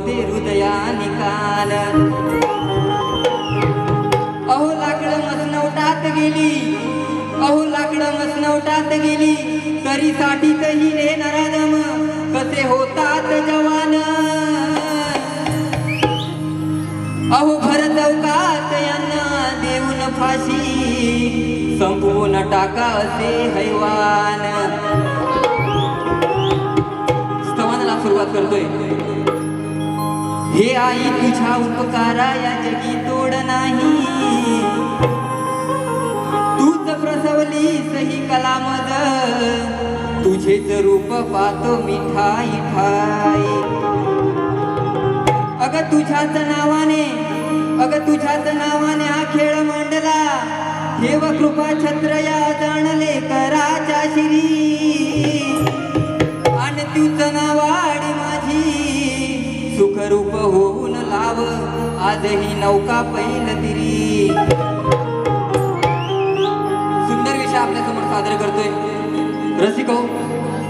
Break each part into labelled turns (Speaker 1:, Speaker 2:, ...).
Speaker 1: होते हृदयानी कान. अहो लाकडं मसनवटात गेली, अहो लाकडं मसनवटात गेली, तरी साठीच ही रे नराधम कसे होतात जवान. अहो भर चौकात यांना देऊन फाशी, संपवून टाका असे हैवान. स्तवनाला सुरुवात करतोय. हे आई तुझ्या उपकारा या जगी तोड नाही, तूच प्रसवलीस ही कलामद, तुझेच रूप पाहतो मी ठाई ठाई. अग तुझ्याच नावाने, अग तुझ्याच नावाने हा खेळ मांडला, ठेव कृपा छत्र या जाणले कराच्या शिरी. आणि तूच नावाडी माझी सुखरूप होऊन लाव, आजही नौका पैल तिरी. सुंदर विषय आपल्या समोर सादर करतोय. रसिको,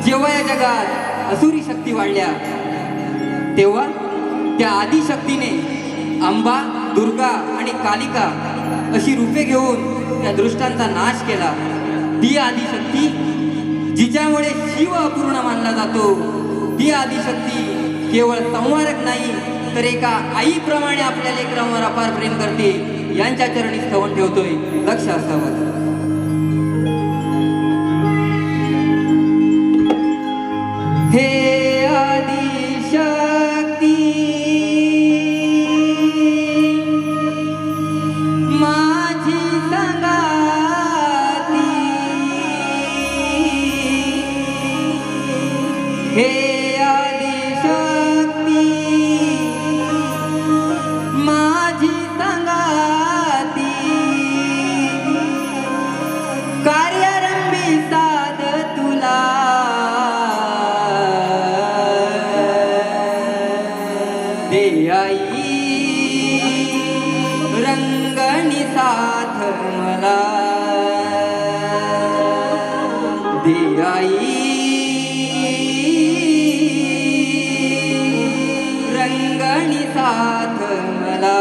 Speaker 1: जेव्हा या जगात असुरी शक्ती वाढल्या, तेव्हा त्या आदिशक्तीने अंबा, दुर्गा आणि कालिका अशी रूपे घेऊन त्या दृष्टांचा नाश केला. ती आदिशक्ती जिच्यामुळे शिव अपूर्ण मानला जातो, ती आदिशक्ती केवळ संहारक नाही तर एका आईप्रमाणे आपल्या लेकरांवर अपार प्रेम करते. यांच्या चरणी स्तवन ठेवतोय, लक्ष असावं. हे आदिशक्ती माझी संगाती, हे आदिशक्ती माझी संगाती, कार्यारंभी साध तुला दे आई, रंगणी साथ मला दे आई, रंगणी साथ मला.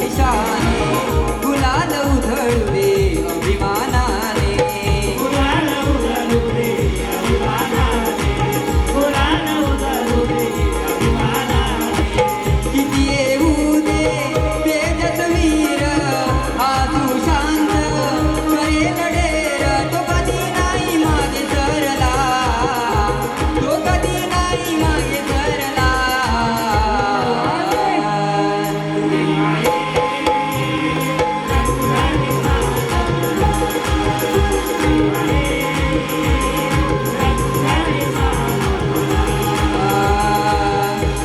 Speaker 1: निशाने गुलाल उधळू दे अभिमानाने
Speaker 2: गुलाल उधळू दे अभिमानाने, गुलाल उधळू दे अभिमानाने.
Speaker 1: किती येऊ दे तेजस वीर आजू शांत करेल डेर तो कधी नाही मागे सरला तो कधी नाही मागे सरला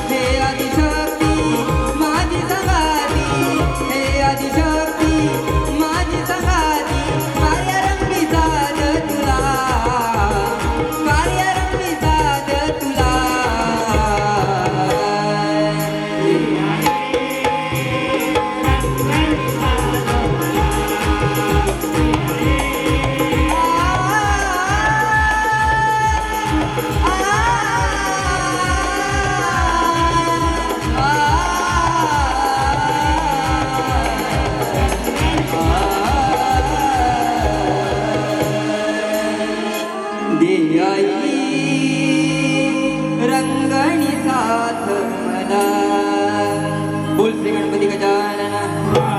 Speaker 1: हे आदिशक्ती माझी संगाती हे आदिशक्ती माझी संगाती कार्यारंभी साध तुला कार्यारंभी साध तुला दे आई रंगणी साथ मला बोल श्री गणपती गजानन